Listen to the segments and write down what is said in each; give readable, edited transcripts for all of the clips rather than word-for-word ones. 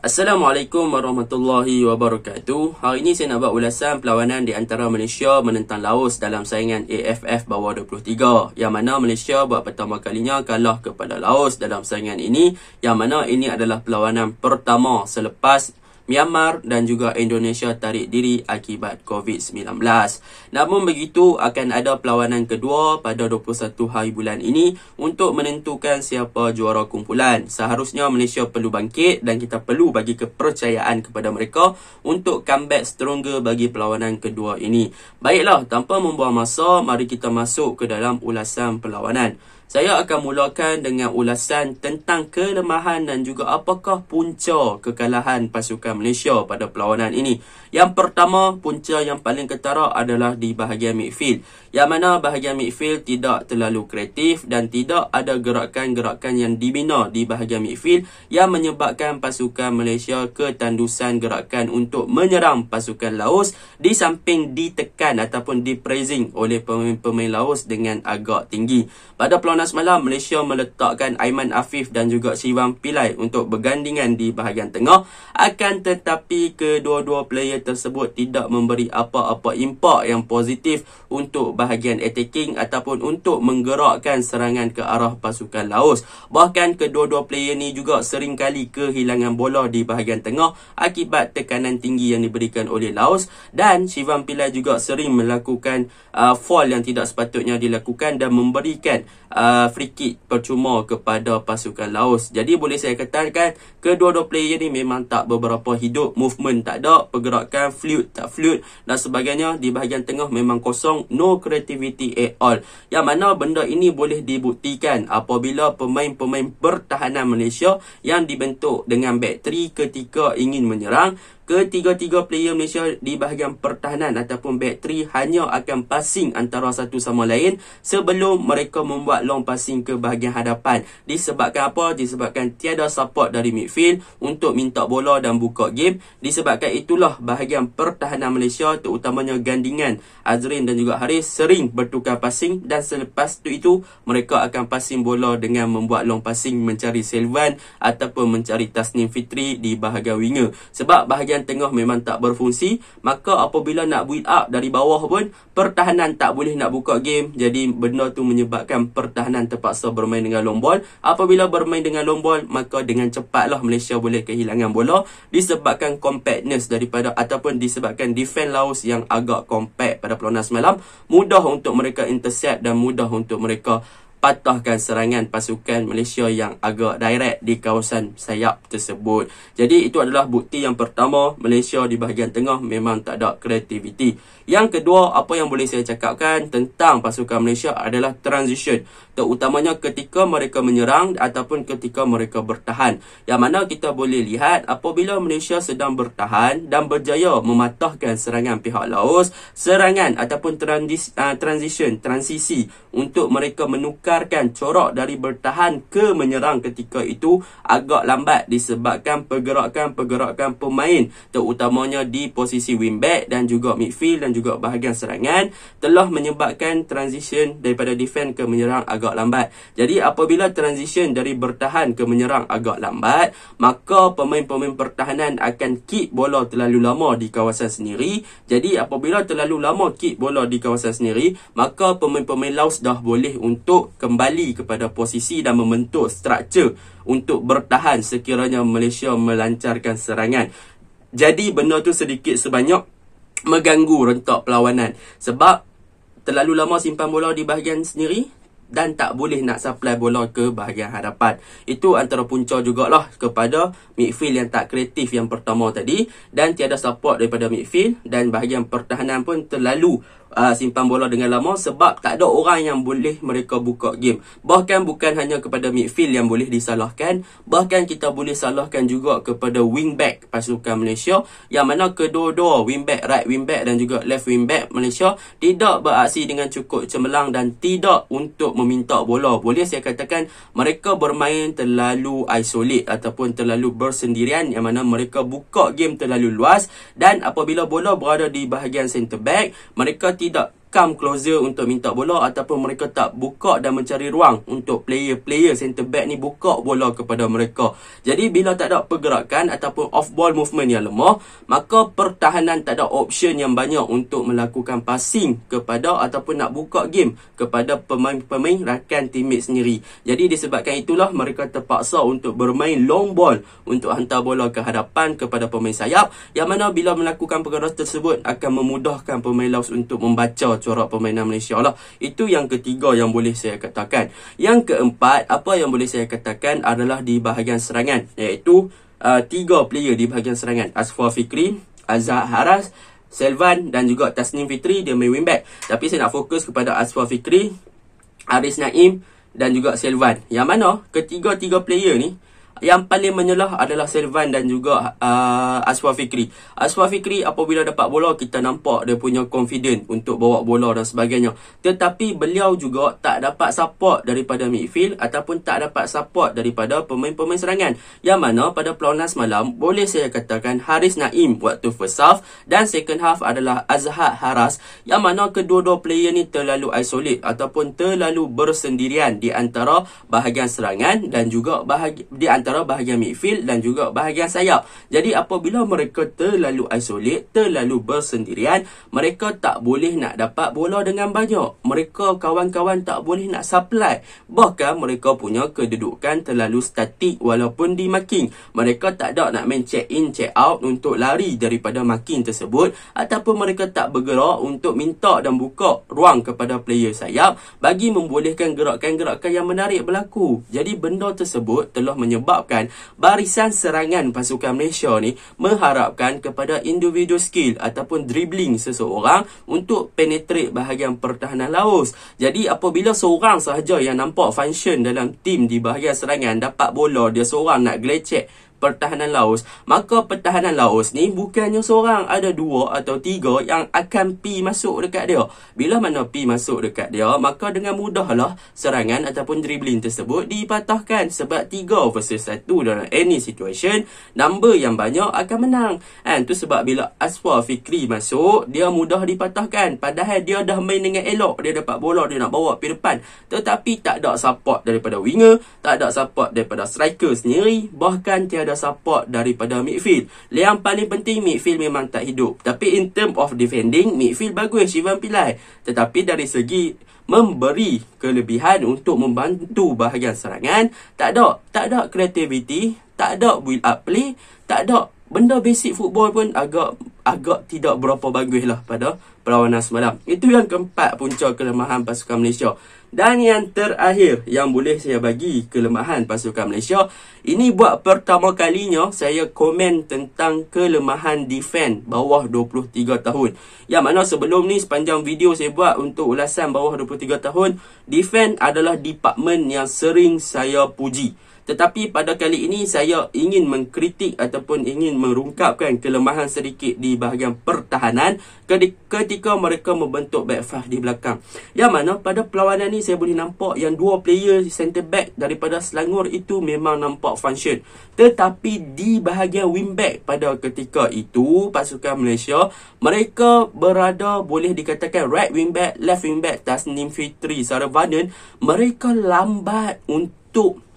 Assalamualaikum warahmatullahi wabarakatuh. Hari ini saya nak buat ulasan perlawanan di antara Malaysia menentang Laos dalam saingan AFF bawah 23, yang mana Malaysia buat pertama kalinya kalah kepada Laos dalam saingan ini, yang mana ini adalah perlawanan pertama selepas Myanmar dan juga Indonesia tarik diri akibat COVID-19. Namun begitu, akan ada perlawanan kedua pada 21 hari bulan ini untuk menentukan siapa juara kumpulan. Seharusnya Malaysia perlu bangkit dan kita perlu bagi kepercayaan kepada mereka untuk comeback stronger bagi perlawanan kedua ini. Baiklah, tanpa membuang masa, mari kita masuk ke dalam ulasan perlawanan. Saya akan mulakan dengan ulasan tentang kelemahan dan juga apakah punca kekalahan pasukan Malaysia pada perlawanan ini. Yang pertama, punca yang paling ketara adalah di bahagian midfield, yang mana bahagian midfield tidak terlalu kreatif dan tidak ada gerakan-gerakan yang dibina di bahagian midfield yang menyebabkan pasukan Malaysia ketandusan gerakan untuk menyerang pasukan Laos, di samping ditekan ataupun dipressing oleh pemain-pemain Laos dengan agak tinggi. Pada perlawanan semalam, Malaysia meletakkan Aiman Afif dan juga Shivang Pillai untuk bergandingan di bahagian tengah. Akan tetapi kedua-dua player tersebut tidak memberi apa-apa impak yang positif untuk bahagian attacking ataupun untuk menggerakkan serangan ke arah pasukan Laos. Bahkan kedua-dua player ni juga seringkali kehilangan bola di bahagian tengah akibat tekanan tinggi yang diberikan oleh Laos, dan Shivang Pillai juga sering melakukan foul yang tidak sepatutnya dilakukan dan memberikan free kick percuma kepada pasukan Laos. Jadi boleh saya katakan kedua-dua player ni memang tak beberapa hidup, movement tak ada, pergerakan fluid tak fluid dan sebagainya. Di bahagian tengah memang kosong, no creativity at all. Yang mana benda ini boleh dibuktikan apabila pemain-pemain pertahanan Malaysia yang dibentuk dengan back 3 ketika ingin menyerang, ketiga-tiga player Malaysia di bahagian pertahanan ataupun back 3 hanya akan passing antara satu sama lain sebelum mereka membuat long passing ke bahagian hadapan. Disebabkan apa? Disebabkan tiada support dari midfield untuk minta bola dan buka game. Disebabkan itulah bahagian pertahanan Malaysia, terutamanya gandingan Azrin dan juga Haris, sering bertukar passing, dan selepas itu mereka akan passing bola dengan membuat long passing mencari Selvan ataupun mencari Tasnim Fitri di bahagian winger. Sebab bahagian tengah memang tak berfungsi, maka apabila nak build up dari bawah pun pertahanan tak boleh nak buka game. Jadi benda tu menyebabkan pertahanan terpaksa bermain dengan long ball. Apabila bermain dengan long ball, maka dengan cepatlah Malaysia boleh kehilangan bola disebabkan compactness daripada ataupun disebabkan defense Laos yang agak compact pada perlawanan semalam. Mudah untuk mereka intercept dan mudah untuk mereka patahkan serangan pasukan Malaysia yang agak direct di kawasan sayap tersebut. Jadi itu adalah bukti yang pertama, Malaysia di bahagian tengah memang tak ada kreativiti. Yang kedua, apa yang boleh saya cakapkan tentang pasukan Malaysia adalah transition, terutamanya ketika mereka menyerang ataupun ketika mereka bertahan. Yang mana kita boleh lihat apabila Malaysia sedang bertahan dan berjaya mematahkan serangan pihak Laos, serangan ataupun transisi untuk mereka menukarkan corak dari bertahan ke menyerang ketika itu agak lambat disebabkan pergerakan pemain, terutamanya di posisi wingback dan juga midfield dan juga bahagian serangan, telah menyebabkan transition daripada defense ke menyerang agak lambat. Jadi apabila transition dari bertahan ke menyerang agak lambat, maka pemain-pemain pertahanan akan kick bola terlalu lama di kawasan sendiri. Jadi apabila terlalu lama kick bola di kawasan sendiri, maka pemain-pemain Laos dah boleh untuk kembali kepada posisi dan membentuk struktur untuk bertahan sekiranya Malaysia melancarkan serangan. Jadi benda tu sedikit sebanyak mengganggu rentak perlawanan sebab terlalu lama simpan bola di bahagian sendiri dan tak boleh nak supply bola ke bahagian hadapan. Itu antara punca jugalah kepada midfield yang tak kreatif yang pertama tadi, dan tiada support daripada midfield, dan bahagian pertahanan pun terlalu simpan bola dengan lama sebab tak ada orang yang boleh mereka buka game. Bahkan bukan hanya kepada midfield yang boleh disalahkan, bahkan kita boleh salahkan juga kepada wingback pasukan Malaysia, yang mana kedua-dua wingback, right wingback dan juga left wingback Malaysia tidak beraksi dengan cukup cemerlang dan tidak untuk meminta bola. Boleh saya katakan mereka bermain terlalu isolate ataupun terlalu bersendirian, yang mana mereka buka game terlalu luas, dan apabila bola berada di bahagian centre back, mereka tidak come closer untuk minta bola, ataupun mereka tak buka dan mencari ruang untuk player centre back ni buka bola kepada mereka. Jadi bila tak ada pergerakan ataupun off ball movement yang lemah, maka pertahanan tak ada option yang banyak untuk melakukan passing kepada ataupun nak buka game kepada pemain-pemain rakan teammate sendiri. Jadi disebabkan itulah mereka terpaksa untuk bermain long ball untuk hantar bola ke hadapan kepada pemain sayap, yang mana bila melakukan perkara tersebut akan memudahkan pemain Laos untuk membaca corak permainan Malaysia lah. Itu yang ketiga yang boleh saya katakan. Yang keempat, apa yang boleh saya katakan adalah di bahagian serangan, iaitu 3 player di bahagian serangan. Asfar Fikri, Azhar Haras, Selvan dan juga Tasnim Fitri, dia main wingback. Tapi saya nak fokus kepada Asfar Fikri, Aris Naim dan juga Selvan, yang mana ketiga-tiga player ni yang paling menyelah adalah Selvan dan juga Asfar Fikri. Asfar Fikri apabila dapat bola, kita nampak dia punya confident untuk bawa bola dan sebagainya. Tetapi beliau juga tak dapat support daripada midfield ataupun tak dapat support daripada pemain-pemain serangan. Yang mana pada perlawanan semalam, boleh saya katakan Haris Naim waktu first half dan second half adalah Azhar Haras, yang mana kedua-dua player ni terlalu isolate ataupun terlalu bersendirian di antara bahagian serangan dan juga di antara bahagian midfield dan juga bahagian sayap. Jadi apabila mereka terlalu isolate, terlalu bersendirian, mereka tak boleh nak dapat bola dengan banyak. Mereka kawan-kawan tak boleh nak supply. Bahkan mereka punya kedudukan terlalu statik walaupun di marking. Mereka tak ada nak main check in, check out untuk lari daripada marking tersebut, ataupun mereka tak bergerak untuk minta dan buka ruang kepada player sayap bagi membolehkan gerakan-gerakan yang menarik berlaku. Jadi benda tersebut telah menyebabkan barisan serangan pasukan Malaysia ni mengharapkan kepada individual skill ataupun dribbling seseorang untuk penetrate bahagian pertahanan Laos. Jadi apabila seorang sahaja yang nampak function dalam tim di bahagian serangan dapat bola, dia seorang nak gelecek pertahanan Laos, maka pertahanan Laos ni bukannya seorang, ada 2 atau 3 yang akan pi masuk dekat dia. Bila mana pi masuk dekat dia, maka dengan mudahlah serangan ataupun dribbling tersebut dipatahkan, sebab 3 versus 1 dalam any situation, number yang banyak akan menang. Tu sebab bila Asfar Fikri masuk, dia mudah dipatahkan, padahal dia dah main dengan elok, dia dapat bola, dia nak bawa pergi depan, tetapi tak ada support daripada winger, tak ada support daripada striker sendiri, bahkan tiada support daripada midfield. Yang paling penting, midfield memang tak hidup. Tapi in term of defending, midfield bagus, Shivan Pillai. Tetapi dari segi memberi kelebihan untuk membantu bahagian serangan, tak ada creativity, tak ada build up play, tak ada benda basic football pun agak tidak berapa bagus lah pada perlawanan semalam. Itu yang keempat punca kelemahan pasukan Malaysia. Dan yang terakhir yang boleh saya bagi kelemahan pasukan Malaysia, ini buat pertama kalinya saya komen tentang kelemahan defense bawah 23 tahun. Yang mana sebelum ni sepanjang video saya buat untuk ulasan bawah 23 tahun, defense adalah department yang sering saya puji. Tetapi pada kali ini saya ingin mengkritik ataupun ingin merungkapkan kelemahan sedikit di bahagian pertahanan ketika mereka membentuk back five di belakang. Yang mana pada perlawanan ni saya boleh nampak yang 2 player centre back daripada Selangor itu memang nampak function. Tetapi di bahagian wingback pada ketika itu, pasukan Malaysia, mereka berada boleh dikatakan right wingback, left wingback, Tasnim Fitri, Saravanan, mereka lambat untuk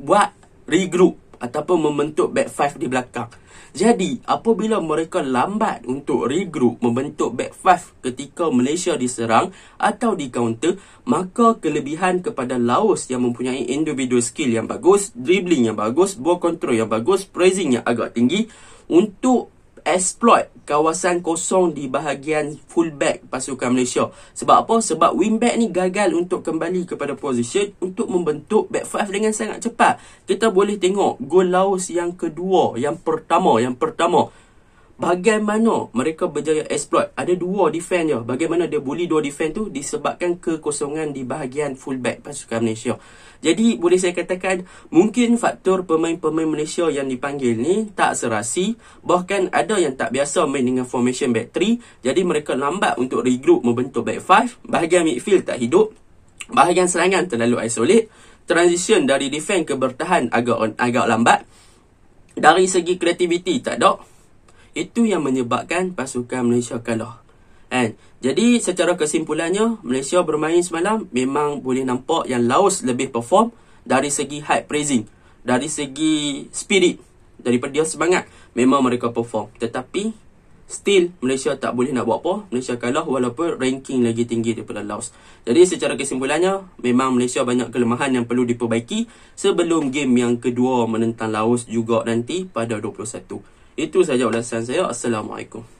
buat regroup ataupun membentuk back five di belakang. Jadi apabila mereka lambat untuk regroup membentuk back five ketika Malaysia diserang atau di counter, maka kelebihan kepada Laos yang mempunyai individual skill yang bagus, dribbling yang bagus, ball control yang bagus, pressing yang agak tinggi, untuk exploit kawasan kosong di bahagian fullback pasukan Malaysia. Sebab apa? Sebab wingback ni gagal untuk kembali kepada position untuk membentuk back five dengan sangat cepat. Kita boleh tengok gol Laos yang kedua, yang pertama, bagaimana mereka berjaya exploit. Ada 2 defend je. Bagaimana dia bully 2 defend tu? Disebabkan kekosongan di bahagian fullback pasukan Malaysia. Jadi boleh saya katakan mungkin faktor pemain-pemain Malaysia yang dipanggil ni tak serasi, bahkan ada yang tak biasa main dengan formation back 3. Jadi mereka lambat untuk regroup membentuk back 5. Bahagian midfield tak hidup, bahagian serangan terlalu isolate, transition dari defend ke bertahan agak lambat. Dari segi kreativiti tak ada. Itu yang menyebabkan pasukan Malaysia kalah. Kan? Jadi secara kesimpulannya, Malaysia bermain semalam memang boleh nampak yang Laos lebih perform dari segi high praising, dari segi spirit, daripada dia semangat, memang mereka perform. Tetapi still Malaysia tak boleh nak buat apa. Malaysia kalah walaupun ranking lagi tinggi daripada Laos. Jadi secara kesimpulannya, memang Malaysia banyak kelemahan yang perlu diperbaiki sebelum game yang kedua menentang Laos juga nanti pada 21. Itu saja ulasan saya. Assalamualaikum.